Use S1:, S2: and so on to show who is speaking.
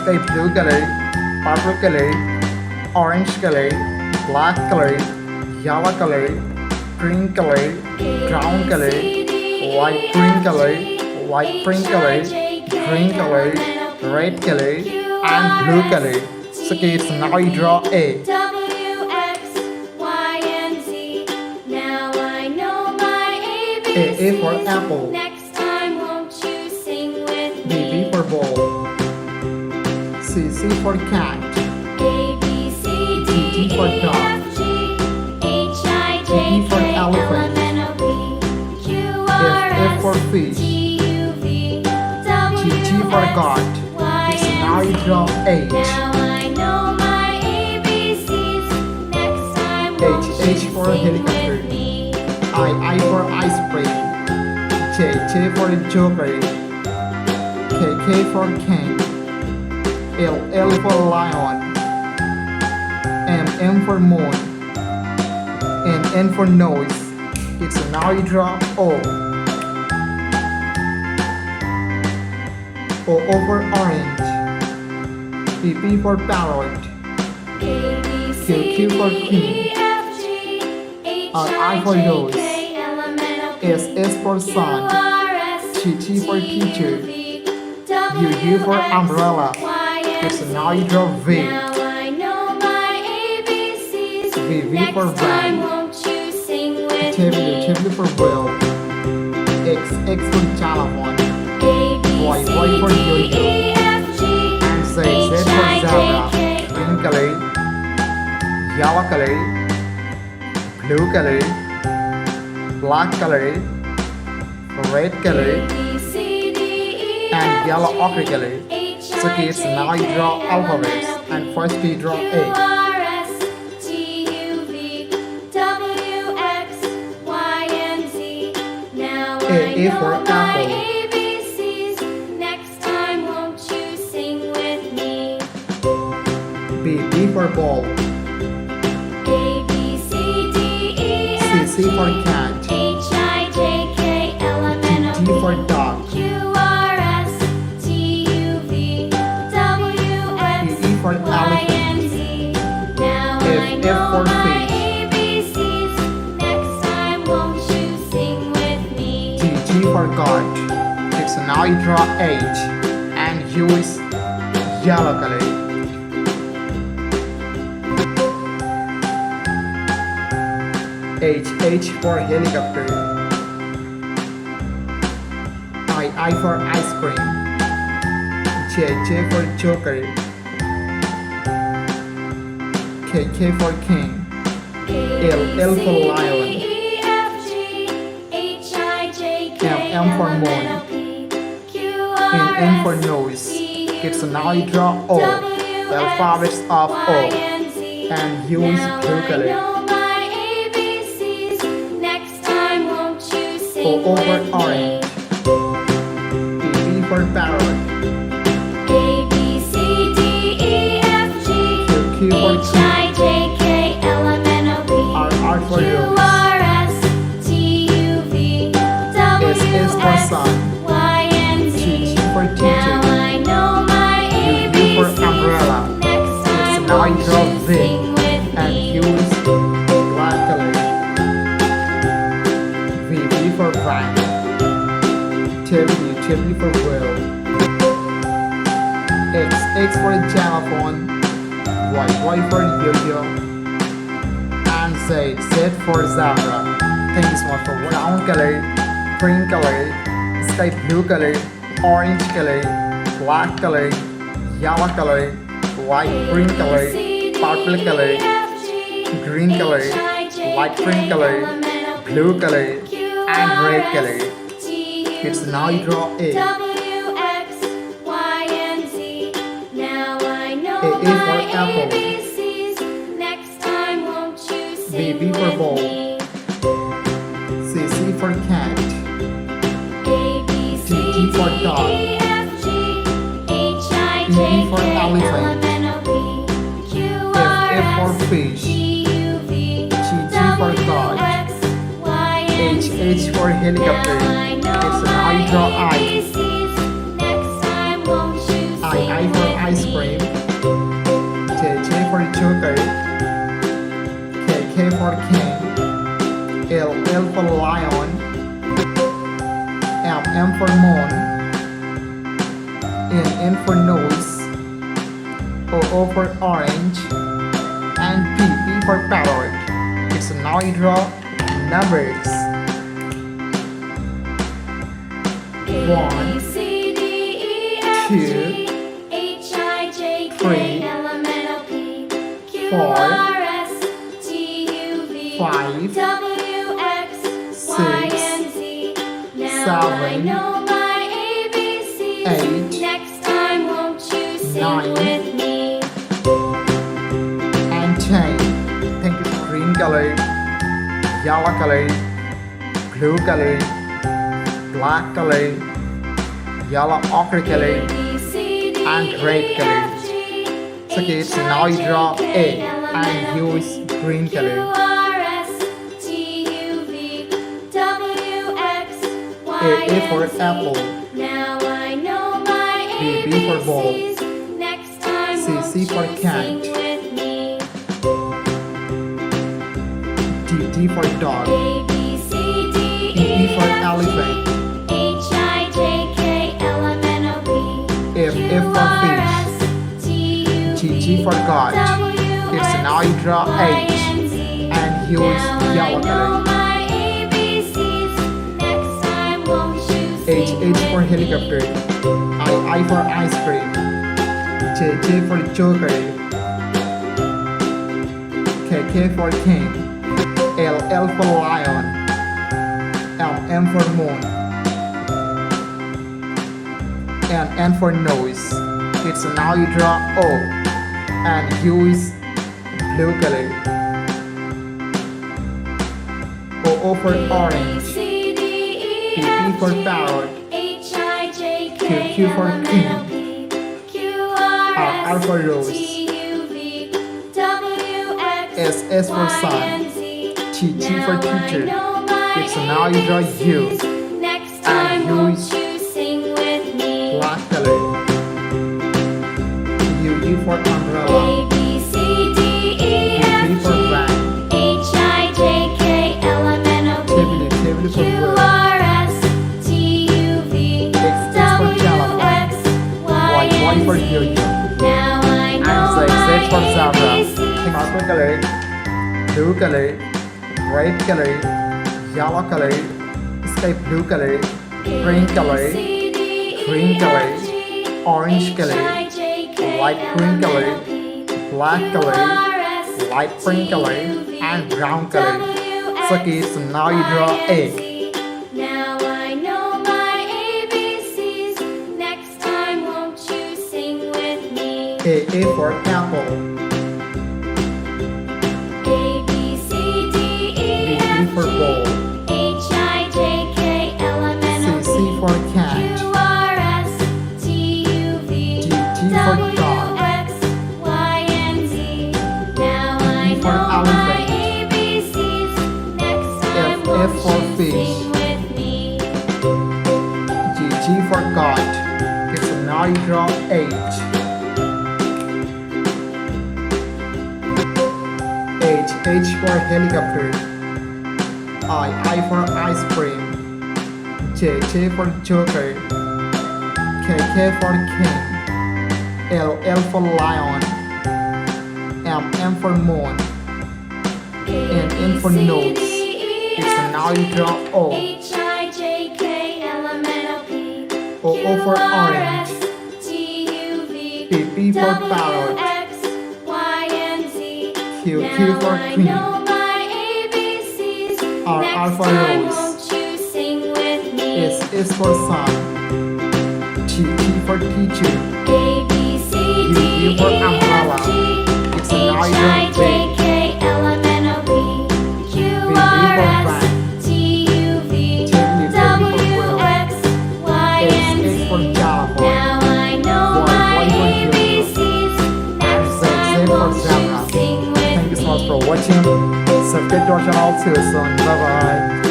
S1: sky blue color, purple color, orange color, black color, yellow color, green color, brown color, light green color, light green color, green color, red color, and blue color. So kids, now you draw A.
S2: W, X, Y, and Z. Now I know my ABCs.
S1: A for apple.
S2: Next time, won't you sing with
S1: B
S2: me?
S1: for ball. C for cat.
S2: A, B, C,
S1: D
S2: D,
S1: for
S2: E,
S1: dog.
S2: F, G, H, I, J,
S1: E for
S2: K, L,
S1: elephant.
S2: M, N, O, P, Q, R,
S1: F for
S2: S,
S1: fish.
S2: T, U, V, W,
S1: G for
S2: X,
S1: goat.
S2: Y,
S1: So now
S2: and
S1: you
S2: Z.
S1: draw H.
S2: Now I know my ABCs. Next time, won't
S1: H
S2: you
S1: for
S2: sing
S1: helicopter.
S2: with me?
S1: I for ice cream. J for joker. K for king. L for lion. M for moon. N for nose. It's now you draw O. O for orange. P for parrot.
S2: A, B, C,
S1: Q for
S2: D,
S1: queen.
S2: E, F, G, H,
S1: I for
S2: I, J,
S1: nose.
S2: K, L, M, N, O, P,
S1: S for
S2: Q,
S1: sun.
S2: R, S,
S1: T for
S2: T,
S1: teacher.
S2: U, V, W,
S1: U for
S2: X,
S1: umbrella.
S2: Y, and
S1: So
S2: Z.
S1: now you draw V.
S2: Now I know my ABCs.
S1: V
S2: Next
S1: for
S2: time,
S1: van.
S2: won't you sing with
S1: W
S2: me?
S1: for whale. X for telephone.
S2: A, B,
S1: Y
S2: C,
S1: for
S2: D,
S1: yo-yo.
S2: E, F, G,
S1: And Z
S2: H,
S1: for
S2: I, J,
S1: zebra.
S2: K,
S1: Green color, yellow color, blue color, black color, red color,
S2: A, B, C, D, E,
S1: and
S2: F,
S1: yellow
S2: G,
S1: ochre color.
S2: H,
S1: So
S2: I,
S1: kids,
S2: J,
S1: now you
S2: K,
S1: draw
S2: L, M, N,
S1: alphabets.
S2: O, P,
S1: And first you draw
S2: Q,
S1: A.
S2: R, S, T, U, V, W, X, Y, and Z. Now I
S1: A for
S2: know my
S1: apple.
S2: ABCs. Next time, won't you sing with me?
S1: B for ball.
S2: A, B, C, D, E, F,
S1: C for cat.
S2: H, I, J, K, L, M, N, O,
S1: D for
S2: P,
S1: dog.
S2: Q, R, S, T, U, V, W, X,
S1: E for
S2: Y,
S1: elephant.
S2: and Z. Now
S1: F
S2: I know
S1: for
S2: my
S1: fish.
S2: ABCs. Next time, won't you sing with me?
S1: G for goat. It's now you draw H. And U is yellow color. H for helicopter. I for ice cream. J for joker. K for king. L for lion.
S2: E, F, G, H, I, J, K,
S1: M for
S2: L, M,
S1: moon.
S2: N, O, P, Q,
S1: And
S2: R,
S1: N for
S2: S,
S1: nose.
S2: T, U,
S1: It's
S2: V,
S1: now you draw O.
S2: W,
S1: The alphabets of
S2: Y,
S1: O.
S2: and Z.
S1: And U is
S2: Now
S1: blue
S2: I
S1: color.
S2: know my ABCs. Next time, won't you sing
S1: O for
S2: with
S1: orange.
S2: me?
S1: B for parrot.
S2: A, B, C, D, E, F, G,
S1: Q for
S2: H,
S1: queen.
S2: I, J, K, L, M, N, O, P,
S1: R for
S2: Q,
S1: rose.
S2: R, S, T, U, V, W,
S1: S for
S2: X,
S1: sun.
S2: Y, and Z.
S1: T for
S2: Now
S1: teacher.
S2: I know my
S1: U for
S2: ABCs.
S1: umbrella.
S2: Next time,
S1: now you
S2: won't
S1: draw
S2: you
S1: V.
S2: sing with
S1: And
S2: me?
S1: U is black color. V for van. W for whale. X for telephone. Y for yo-yo. And Z for zebra. Thank you so much for brown color, green color, sky blue color, orange color, black color, yellow color, light green color, purple color, green color, light green color, blue color, and red color. It's now you draw A.
S2: W, X, Y, and Z. Now I know
S1: A for
S2: my
S1: apple.
S2: ABCs. Next time, won't you sing
S1: B for
S2: with
S1: ball.
S2: me?
S1: C for cat.
S2: A, B, C,
S1: D for
S2: D,
S1: dog.
S2: E, F, G, H, I,
S1: E
S2: J,
S1: for
S2: K, L,
S1: elephant.
S2: M, N, O, P, Q, R,
S1: F for
S2: S,
S1: fish.
S2: T, U, V,
S1: G for
S2: W,
S1: goat.
S2: X, Y, and Z.
S1: H for helicopter.
S2: Now I know
S1: It's now you draw
S2: my
S1: I.
S2: ABCs. Next time, won't you sing
S1: I for
S2: with
S1: ice
S2: me?
S1: Joker, K for King, L for Lion, M for Moon, N for Nose, O for Orange, and P for Parrot. It's now you draw numbers.
S2: A,
S1: One,
S2: B, C, D, E, F, G, H, I, J, K,
S1: three,
S2: L, M, N, O, P, Q,
S1: four,
S2: R, S, T, U, V,
S1: five,
S2: W, X, Y,
S1: six,
S2: and Z. Now I
S1: seven,
S2: know my ABCs.
S1: 8,
S2: Next time, won't you sing
S1: 9,
S2: with me?
S1: and 10. Think it's green color, yellow color, blue color, black color, yellow ochre color,
S2: A, B, C, D,
S1: and red
S2: E,
S1: color.
S2: F, G,
S1: So kids,
S2: H,
S1: now you
S2: I,
S1: draw
S2: J,
S1: A
S2: K, L, M,
S1: and
S2: N, O,
S1: use
S2: P,
S1: green
S2: Q,
S1: color.
S2: R, S, T, U, V, W, X, Y,
S1: A for
S2: and Z.
S1: apple,
S2: Now I know my
S1: B for ball,
S2: ABCs. Next time,
S1: C
S2: won't
S1: for
S2: you
S1: cat,
S2: sing with me?
S1: D for dog,
S2: A, B, C, D,
S1: E for elephant,
S2: H, I, J, K, L, M, N, O, P,
S1: F
S2: Q,
S1: for
S2: R,
S1: fish,
S2: S, T, U,
S1: G
S2: V,
S1: for God.
S2: W,
S1: It's
S2: X,
S1: now you draw
S2: Y,
S1: H
S2: and Z.
S1: and use
S2: Now
S1: yellow
S2: I know
S1: color.
S2: my ABCs. Next time, won't you
S1: H
S2: sing
S1: for
S2: with
S1: helicopter,
S2: me?
S1: I for ice cream, J for joker, K for king, L for lion, M for moon, and N for nose. It's now you draw O and use blue color. O for orange,
S2: C, D, E,
S1: P
S2: F,
S1: for
S2: G,
S1: parrot,
S2: H, I, J, K,
S1: Q for
S2: L, M,
S1: king,
S2: N, O, P, Q, R,
S1: R for
S2: S,
S1: rose,
S2: T, U, V, W, X,
S1: S for
S2: Y,
S1: sun,
S2: and Z.
S1: T for
S2: Now I
S1: teacher.
S2: know my
S1: It's now you draw U
S2: ABCs. Next time,
S1: and
S2: won't
S1: use
S2: you sing with me?
S1: black color. U for umbrella,
S2: A, B, C, D, E,
S1: V
S2: F,
S1: for
S2: G,
S1: van,
S2: H, I, J, K, L, M, N, O, P,
S1: table
S2: Q,
S1: for wheel,
S2: R, S, T, U, V,
S1: X for
S2: W,
S1: telephone,
S2: X, Y,
S1: Y for
S2: and Z.
S1: yo-yo,
S2: Now I
S1: and
S2: know
S1: Z for
S2: my
S1: zebra.
S2: ABCs.
S1: Purple color, blue color, red color, yellow color, sky blue color, green color, green color, orange color, light green color, black color, light pink color, and brown color. So kids, now you draw A.
S2: Now I know my ABCs. Next time, won't you sing with me?
S1: A for apple,
S2: A, B, C, D, E,
S1: B
S2: F,
S1: for
S2: G,
S1: ball,
S2: H, I, J, K, L, M, N, O,
S1: C
S2: P,
S1: for cat,
S2: Q, R, S, T, U, V,
S1: T for
S2: W,
S1: dog,
S2: X, Y, and Z. Now I
S1: for
S2: know my
S1: elephant,
S2: ABCs. Next time,
S1: F
S2: won't
S1: for
S2: you
S1: fish,
S2: sing with me?
S1: G for goat. Okay, so now you draw H. H for helicopter, I for ice cream, J for joker, K for king, L for lion, M for moon, N for nose. It's now you draw O,
S2: H, I, J, K, L, M, N, O, P,
S1: O for orange,
S2: T, U, V,
S1: P for parrot,
S2: X, Y, and Z.
S1: Q
S2: Now
S1: for
S2: I
S1: queen,
S2: know my ABCs.
S1: R
S2: Next
S1: for
S2: time,
S1: rose,
S2: won't you sing with me?
S1: S for sun, T for teacher,
S2: A, B, C, D,
S1: U for
S2: E,
S1: umbrella.
S2: F, G,
S1: It's
S2: H,
S1: now
S2: I,
S1: you
S2: J,
S1: draw
S2: K, L, M, N, O, P, Q,
S1: V
S2: R,
S1: for
S2: S,
S1: van,
S2: T, U, V,
S1: W for
S2: W,
S1: wheel,
S2: X, Y, and
S1: X for
S2: Z.
S1: telephone,
S2: Now I know
S1: Y
S2: my
S1: for yo-yo,
S2: ABCs. Next
S1: Z
S2: time,
S1: for
S2: won't you
S1: zebra.
S2: sing with
S1: Thank you so much
S2: me?
S1: for watching. Subscribe to our channel. See you soon. Bye bye.